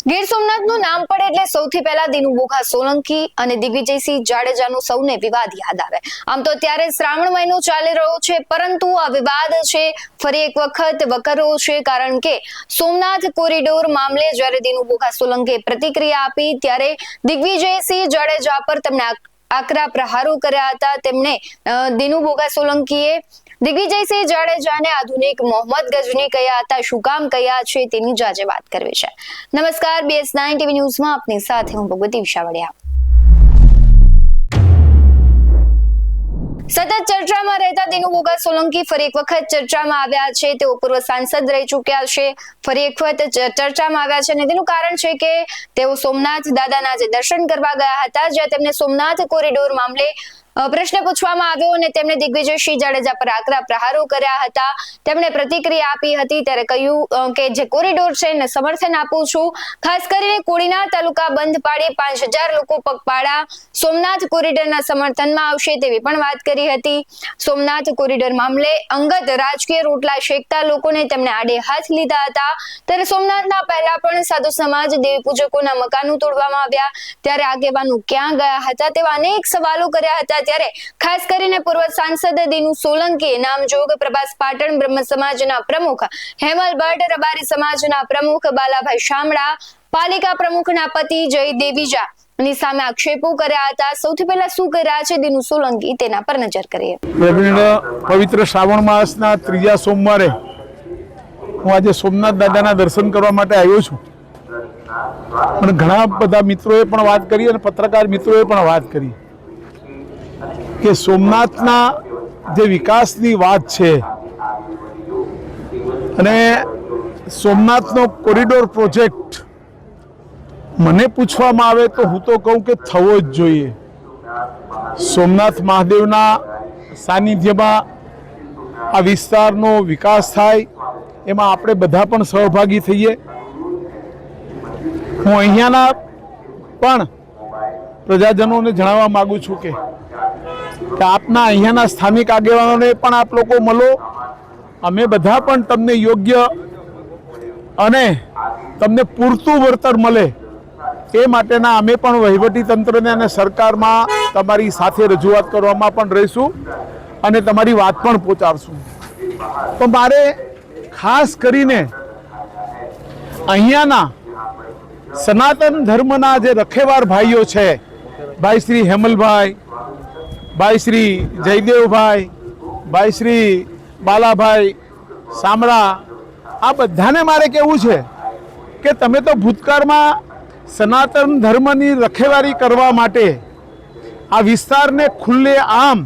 ગીર સોમનાથનું નામ પડે એટલે સૌથી પહેલા દિનુ બોઘા સોલંકી અને દિગ્વિજયસિંહ જાડેજાનું સૌને વિવાદ યાદ આવે। આમ તો ત્યારે શ્રાવણ મહિનો ચાલી રહ્યો છે, પરંતુ આ વિવાદ છે ફરી એક વખત વકરો છે, કારણ કે સોમનાથ કોરિડોર મામલે જ્યારે દિનુ બોઘા સોલંકીએ પ્રતિક્રિયા આપી ત્યારે દિગ્વિજયસિંહ જાડેજા પર તેમણે આકરા પ્રહારો કર્યા હતા। તેમણે દિનુ બોઘા સોલંકીએ દિગ્વિજયસિંહ જાડેજાને આધુનિક મોહમ્મદ ગજની કહ્યા હતા। શું કામ કહ્યા છે તેની જ આજે વાત કરવી છે। નમસ્કાર, BS9 TV ન્યૂઝમાં આપની સાથે હું ભગવતી વિશાવડિયા। સતત ચર્ચામાં રહેતા દિનુ બોઘા સોલંકી ફરી એક વખત ચર્ચામાં આવ્યા છે। તેઓ પૂર્વ સાંસદ રહી ચૂક્યા છે, ફરી એક વખત ચર્ચામાં આવ્યા છે અને તેનું કારણ છે કે તેઓ સોમનાથ દાદાના જે દર્શન કરવા ગયા હતા, જ્યાં તેમને સોમનાથ કોરિડોર મામલે પ્રશ્ન પૂછવામાં આવ્યો અને તેમણે દિગ્વિજયસિંહ જાડેજા પર આકરા પ્રહારો કર્યા હતા। તેમણે પ્રતિક્રિયા આપી હતી ત્યારે કહ્યું કે જે કોરિડોર છે એને સમર્થન આપું છું। ખાસ કરીને કોડીના તાલુકા બંધ પાડી 5000 લોકો પગપાળા સોમનાથ કોરિડોરના સમર્થનમાં આવશે તેવી પણ વાત કરી હતી। સોમનાથ કોરિડોર મામલે અંગત રાજકીય રોટલા શેકતા લોકોને તેમણે આડે હાથ લીધા હતા। ત્યારે સોમનાથના પહેલા પણ સાધુ સમાજ દેવી પૂજકોના મકાનો તોડવામાં આવ્યા, ત્યારે આગેવાનો ક્યાં ગયા હતા તેવા અનેક સવાલો કર્યા હતા। ત્યારે ખાસ કરીને પૂર્વ સાંસદ દિનુ સોલંકી, નામજોગ પ્રભાસ પાટણ બ્રહ્મ સમાજના પ્રમુખ હેમલ ભટ્ટ, રબારી સમાજના પ્રમુખ બાલાભાઈ શામળા, પાલિકા પ્રમુખના પતિ જય દેવીજા ની સામે આક્ષેપો કર્યા હતા। સૌથી પહેલા શું કર્યા છે દિનુ સોલંકી તેના પર નજર કરીએ। પવિત્ર શ્રાવણ માસના ત્રીજા સોમવારે હું આજે સોમનાથ દાદાના દર્શન કરવા માટે આવ્યો છું, અને ઘણા બધા મિત્રોએ પણ વાત કરી અને પત્રકાર મિત્રોએ પણ વાત કરી કે સોમનાથના જે વિકાસની વાત છે અને સોમનાથનો કોરિડોર પ્રોજેક્ટ મને પૂછવામાં આવે તો હું તો કહું કે થવો જ જોઈએ। સોમનાથ મહાદેવના સાનિધ્યમાં આ વિસ્તારનો વિકાસ થાય, એમાં આપણે બધા પણ સહભાગી થઈએ। હું અહીંયાના પણ પ્રજાજનોને જણાવવા માગું છું કે આપના અહીંયાના સ્થાનિક આગેવાનોને પણ આપ લોકો મળો, અમે બધા પણ તમને યોગ્ય અને તમને પૂરતું વળતર મળે એ માટેના અમે પણ વહીવટી તંત્રને અને સરકારમાં તમારી સાથે રજૂઆત કરવામાં પણ રહીશું અને તમારી વાત પણ પહોંચાડશું। તો મારે ખાસ કરીને અહીંયાના સનાતન ધર્મના જે રખેવાર ભાઈઓ છે, ભાઈ શ્રી હેમલભાઈ, ભાઈ શ્રી જયદેવભાઈ, ભાઈ શ્રી બાલાભાઈ શામળા, આ બધાને મારે કહેવું છે કે તમે તો ભૂતકાળમાં સનાતન ધર્મની રખેવારી કરવા માટે આ વિસ્તારને ખુલ્લે આમ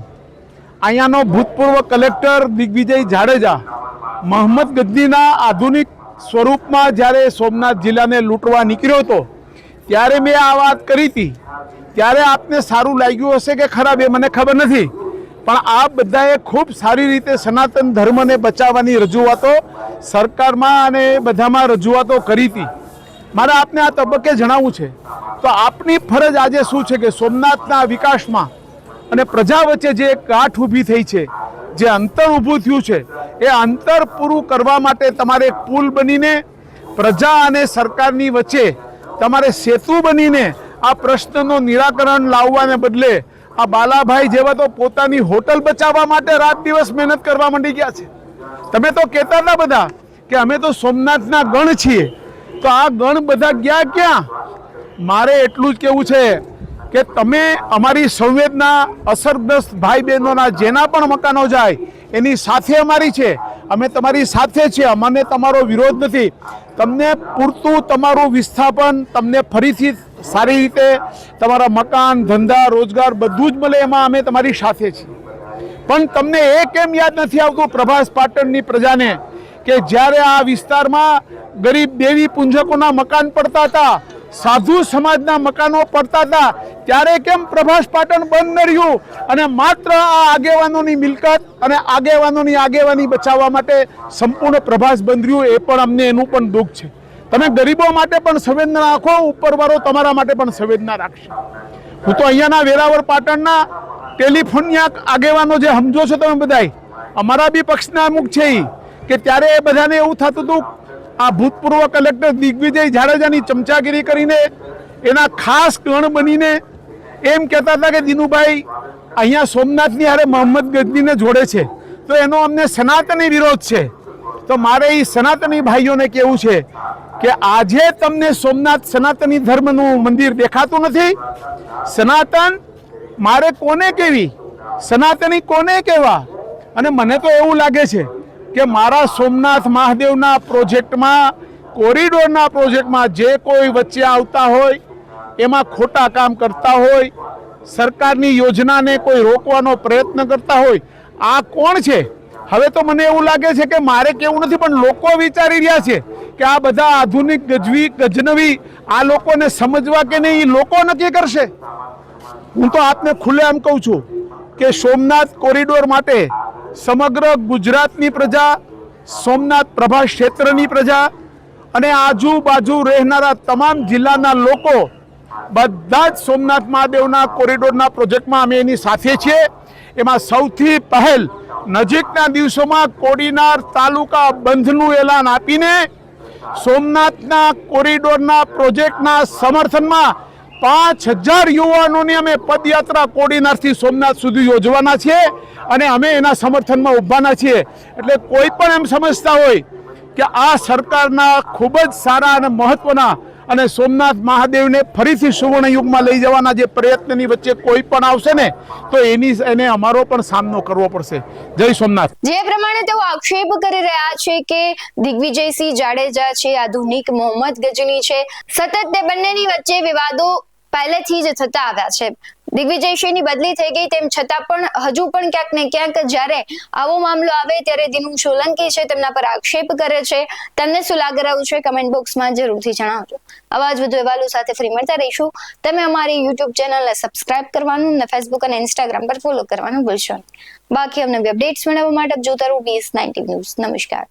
અહીંયાનો ભૂતપૂર્વ કલેક્ટર દિગ્વિજય જાડેજા મોહમ્મદ ગજનીના આધુનિક સ્વરૂપમાં જ્યારે સોમનાથ જિલ્લાને લૂંટવા નીકળ્યો હતો ત્યારે મેં આ વાત કરી હતી। ત્યારે આપને સારું લાગ્યું હશે કે ખરાબ એ મને ખબર નથી, પણ આ બધાએ ખૂબ સારી રીતે સનાતન ધર્મને બચાવવાની રજૂઆતો સરકારમાં અને બધામાં રજૂઆતો કરી હતી। મારે આપને આ તબક્કે જણાવવું છે તો આપની ફરજ આજે શું છે કે સોમનાથના વિકાસમાં અને પ્રજા વચ્ચે જે ગાંઠ ઊભી થઈ છે, જે અંતર ઊભું થયું છે, એ અંતર પૂરું કરવા માટે તમારે એક પુલ બનીને પ્રજા અને સરકારની વચ્ચે તમારે સેતુ બનીને આ પ્રશ્નનો નિરાકરણ લાવવાને બદલે આ બાલાભાઈ જેવા તો પોતાની હોટલ બચાવવા માટે રાત દિવસ મહેનત કરવા માંડી ગયા છે। તમે તો કહેતા હતા બધા કે અમે તો સોમનાથના ગણ છીએ, તો આ ગણ બધા ગયા ક્યાં? મારે એટલું જ કહેવું છે કે તમે અમારી સંવેદના અસરગ્રસ્ત ભાઈ બહેનોના જેના પણ મકાનો જાય એની સાથે અમારી છે, અમે તમારી સાથે છીએ, અમને તમારો વિરોધ નથી। તમને પૂરતું તમારું વિસ્થાપન, તમને ફરીથી સારી રીતે તમારા મકાન, ધંધા, રોજગાર બધું જ મળે એમાં અમે તમારી સાથે છીએ। પણ તમને એ કેમ યાદ નથી આવતું પ્રભાસ પાટણની પ્રજાને કે જ્યારે આ વિસ્તારમાં ગરીબ દેવી પૂંજકોના મકાન પડતા હતા, સાધુ સમાજના મકાનો પડતા હતા, ત્યારે કેમ પ્રભાસ પાટણ બંધ ન રહ્યું અને માત્ર આ આગેવાનોની મિલકત અને આગેવાનોની આગેવાની બચાવવા માટે સંપૂર્ણ પ્રભાસ બંધ રહ્યું? એ પણ અમને એનું પણ દુઃખ છે। તમે ગરીબો માટે પણ સંવેદના રાખો, ઉપરવાળો તમારા માટે પણ સંવેદના રાખશે। હું તો અહીંયાના વેરાવળ પાટણના ટેલિફોનના આગેવાનો જે સમજો છો તમે બધાય, અમારા બી પક્ષના અમુક છે કે ત્યારે એ બધાને એવું થતું હતું આ ભૂતપૂર્વ કલેક્ટર દિગ્વિજય જાડેજાની ચમચાગીરી કરીને એના ખાસ ગણ બનીને એમ કહેતા હતા કે દિનુભાઈ અહીંયા સોમનાથની હારે મોહમ્મદ ગજનીને જોડે છે, તો એનો અમને સનાતની વિરોધ છે. તો મારે એ સનાતની ભાઈઓને કહેવું છે કે આજે તમને સોમનાથ સનાતની ધર્મનું મંદિર દેખાતું નથી. સનાતન મારે કોને કહેવી, સનાતની કોને કહેવા? અને મને તો એવું લાગે છે કે મારા સોમનાથ મહાદેવના પ્રોજેક્ટમાં, કોરિડોરના પ્રોજેક્ટમાં જે કોઈ વચ્ચે આવતા હોય, એમાં ખોટા કામ કરતા હોય, સરકારની યોજનાને કોઈ રોકવાનો પ્રયત્ન કરતા હોય, આ કોણ છે? હવે તો મને એવું લાગે છે કે મારે કેવું નથી, પણ લોકો વિચારી રહ્યા છે કે આ બધા આધુનિક ગજનવી આ લોકોને સમજવા કે નહીં, એ લોકો નક્કી કરશે. હું તો આપને ખુલ્લેઆમ કહું છું કે સોમનાથ કોરિડોર માટે સમગ્ર ગુજરાતની પ્રજા, સોમનાથ પ્રભા ક્ષેત્રની પ્રજા અને આજુબાજુ રહેનારા તમામ જિલ્લાના લોકો બધા જ સોમનાથ મહાદેવના કોરિડોરના પ્રોજેક્ટમાં અમે એની સાથે છીએ. એમાં સૌથી પહેલ નજીકના દિવસોમાં કોડીનાર તાલુકા બંધનું એલાન આપીને સોમનાથના કોરિડોરના પ્રોજેક્ટના સમર્થનમાં 5000 યુવાનોની અમે પદયાત્રા કોડીનારથી સોમનાથ સુધી યોજવાના છીએ અને અમે એના સમર્થનમાં ઊભાના છીએ. એટલે કોઈ પણ એમ સમજતા હોય કે આ સરકારના ખૂબ જ સારા અને મહત્વના અને સોમનાથ મહાદેવને ફરીથી સુવર્ણ યુગમાં લઈ જવાના જે પ્રયત્નની વચ્ચે કોઈ પણ આવશે ને, તો એને અમારો પણ સામનો કરવો પડશે. જય સોમનાથ. જે પ્રમાણે તેઓ આક્ષેપ કરી રહ્યા છે કે દિગ્વિજયસિંહ જાડેજા છે, આધુનિક મોહમ્મદ ગજની છે, સતત તે બંનેની વચ્ચે વિવાદો પહેલેથી જ થતા આવ્યા છે. દિગ્વિજયસિંહની બદલી થઈ ગઈ તેમ છતાં પણ હજુ પણ ક્યાંક ને ક્યાંક જ્યારે આવો મામલો આવે ત્યારે દિનુ સોલંકી છે તેમના પર આક્ષેપ કરે છે. તમને શું લાગી રહ્યું છે કમેન્ટ બોક્સમાં જરૂરથી જણાવજો. આવા જ વધુ અહેવાલો સાથે ફરી મળતા રહીશું. તમે અમારી યુટ્યુબ ચેનલને સબસ્ક્રાઇબ કરવાનું અને ફેસબુક અને ઇન્સ્ટાગ્રામ પર ફોલો કરવાનું ભૂલશો નહીં. બાકી અમને અપડેટ્સ મેળવવા માટે જોતા રહો BS19 ન્યૂઝ. નમસ્કાર.